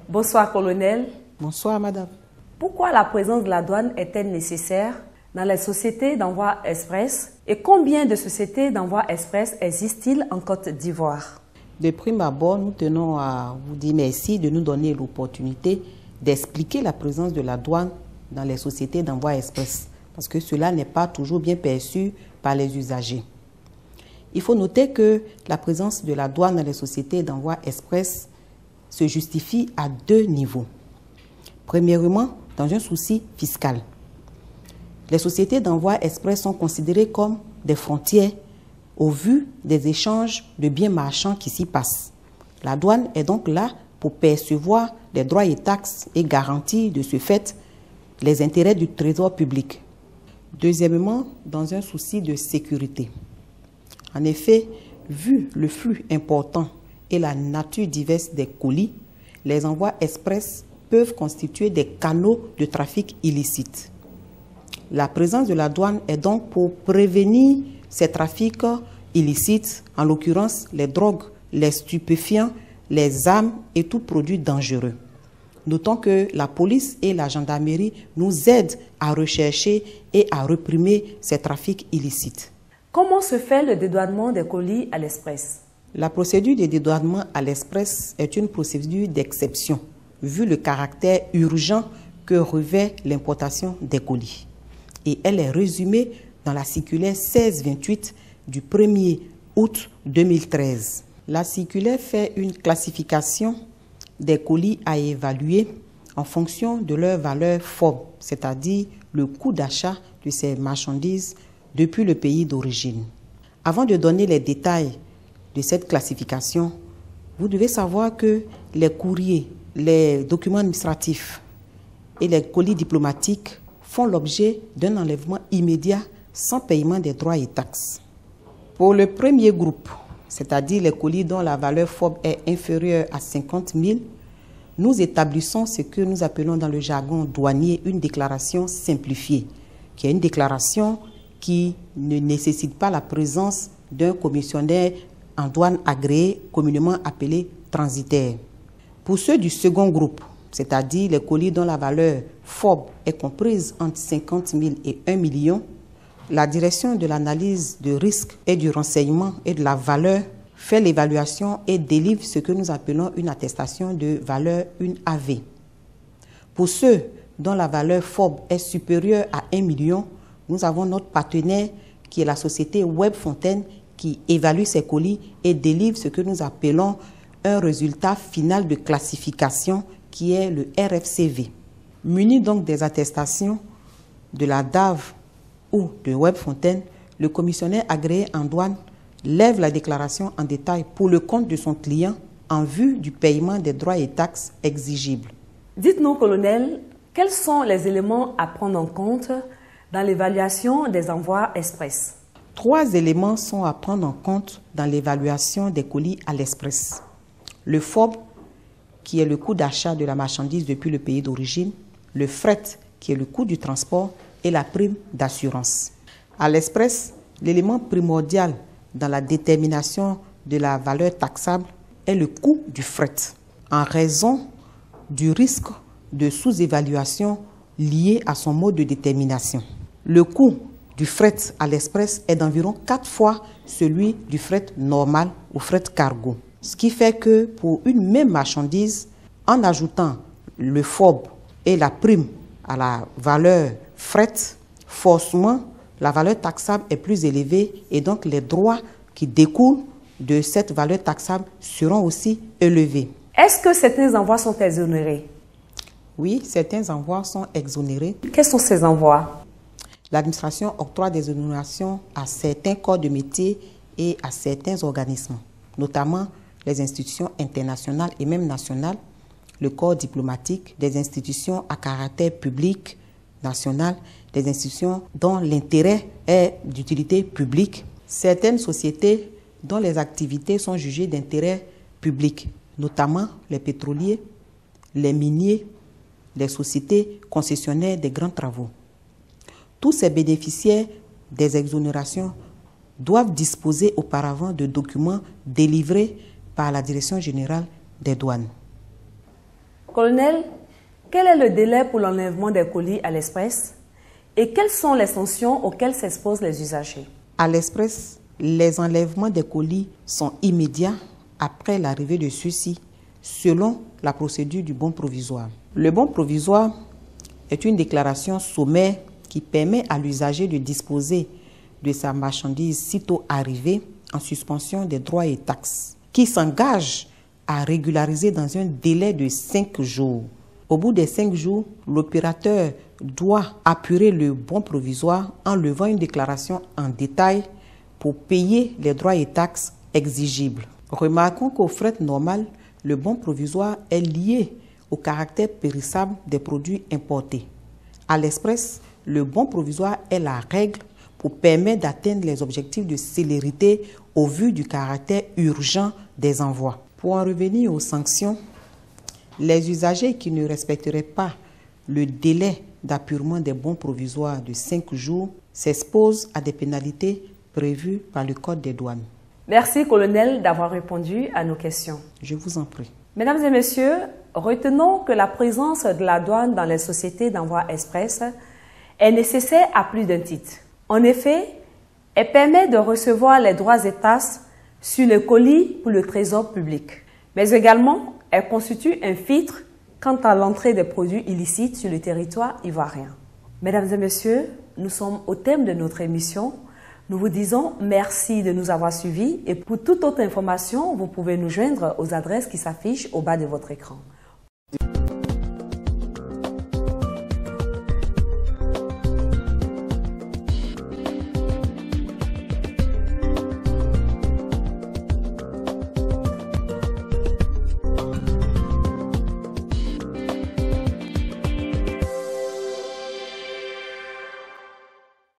Bonsoir, colonel. Bonsoir, madame. Pourquoi la présence de la douane est-elle nécessaire dans les sociétés d'envoi express et combien de sociétés d'envoi express existent-ils en Côte d'Ivoire? De prime abord, nous tenons à vous dire merci de nous donner l'opportunité d'expliquer la présence de la douane dans les sociétés d'envoi express, parce que cela n'est pas toujours bien perçu par les usagers. Il faut noter que la présence de la douane dans les sociétés d'envoi express se justifie à deux niveaux. Premièrement, dans un souci fiscal. Les sociétés d'envoi express sont considérées comme des frontières au vu des échanges de biens marchands qui s'y passent. La douane est donc là pour percevoir les droits et taxes et garantir de ce fait les intérêts du trésor public. Deuxièmement, dans un souci de sécurité. En effet, vu le flux important et la nature diverse des colis, les envois express peuvent constituer des canaux de trafic illicite. La présence de la douane est donc pour prévenir ces trafics illicites, en l'occurrence les drogues, les stupéfiants, les armes et tout produit dangereux. Notons que la police et la gendarmerie nous aident à rechercher et à réprimer ces trafics illicites. Comment se fait le dédouanement des colis à l'express? La procédure de dédouanement à l'express est une procédure d'exception, vu le caractère urgent que revêt l'importation des colis. Et elle est résumée dans la circulaire 1628 du 1er août 2013. La circulaire fait une classification des colis à évaluer en fonction de leur valeur FOB, c'est-à-dire le coût d'achat de ces marchandises depuis le pays d'origine. Avant de donner les détails de cette classification, vous devez savoir que les courriers, les documents administratifs et les colis diplomatiques font l'objet d'un enlèvement immédiat sans paiement des droits et taxes. Pour le premier groupe, c'est-à-dire les colis dont la valeur FOB est inférieure à 50 000, nous établissons ce que nous appelons dans le jargon douanier une déclaration simplifiée, qui est une déclaration qui ne nécessite pas la présence d'un commissionnaire en douane agréé, communément appelé transitaire. Pour ceux du second groupe, c'est-à-dire les colis dont la valeur FOB est comprise entre 50 000 et 1 million, la direction de l'analyse de risque et du renseignement et de la valeur fait l'évaluation et délivre ce que nous appelons une attestation de valeur, une AV. Pour ceux dont la valeur FOB est supérieure à 1 million, nous avons notre partenaire qui est la société Webfontaine qui évalue ces colis et délivre ce que nous appelons un résultat final de classification qui est le RFCV. Muni donc des attestations de la DAV ou de Webfontaine, le commissionnaire agréé en douane lève la déclaration en détail pour le compte de son client en vue du paiement des droits et taxes exigibles. Dites-nous, colonel, quels sont les éléments à prendre en compte dans l'évaluation des envois express? 3 éléments sont à prendre en compte dans l'évaluation des colis à l'express. Le FOB, qui est le coût d'achat de la marchandise depuis le pays d'origine, le fret, qui est le coût du transport, et la prime d'assurance. À l'express, l'élément primordial dans la détermination de la valeur taxable est le coût du fret, en raison du risque de sous-évaluation lié à son mode de détermination. Le coût du fret à l'express est d'environ 4 fois celui du fret normal ou fret cargo. Ce qui fait que pour une même marchandise, en ajoutant le FOB et la prime à la valeur fret, forcément, la valeur taxable est plus élevée et donc les droits qui découlent de cette valeur taxable seront aussi élevés. Est-ce que certains envois sont exonérés? Oui, certains envois sont exonérés. Quels sont ces envois? L'administration octroie des exonérations à certains corps de métier et à certains organismes, notamment les institutions internationales et même nationales, le corps diplomatique, des institutions à caractère public, national, des institutions dont l'intérêt est d'utilité publique, certaines sociétés dont les activités sont jugées d'intérêt public, notamment les pétroliers, les miniers, les sociétés concessionnaires des grands travaux. Tous ces bénéficiaires des exonérations doivent disposer auparavant de documents délivrés par la Direction générale des douanes. Colonel, quel est le délai pour l'enlèvement des colis à l'Express et quelles sont les sanctions auxquelles s'exposent les usagers? À l'Express, les enlèvements des colis sont immédiats après l'arrivée de ceux-ci, selon la procédure du bon provisoire. Le bon provisoire est une déclaration sommaire qui permet à l'usager de disposer de sa marchandise sitôt arrivée en suspension des droits et taxes, qui s'engage à régulariser dans un délai de 5 jours. Au bout des 5 jours, l'opérateur doit apurer le bon provisoire en levant une déclaration en détail pour payer les droits et taxes exigibles. Remarquons qu'au fret normal, le bon provisoire est lié au caractère périssable des produits importés. À l'Express, le bon provisoire est la règle pour permettre d'atteindre les objectifs de célérité au vu du caractère urgent des envois. Pour en revenir aux sanctions, les usagers qui ne respecteraient pas le délai d'appurement des bons provisoires de 5 jours s'exposent à des pénalités prévues par le Code des douanes. Merci, colonel, d'avoir répondu à nos questions. Je vous en prie. Mesdames et messieurs, retenons que la présence de la douane dans les sociétés d'envoi express est nécessaire à plus d'un titre. En effet, elle permet de recevoir les droits et taxes sur les colis pour le trésor public. Mais également, elle constitue un filtre quant à l'entrée des produits illicites sur le territoire ivoirien. Mesdames et messieurs, nous sommes au thème de notre émission. Nous vous disons merci de nous avoir suivis et pour toute autre information, vous pouvez nous joindre aux adresses qui s'affichent au bas de votre écran.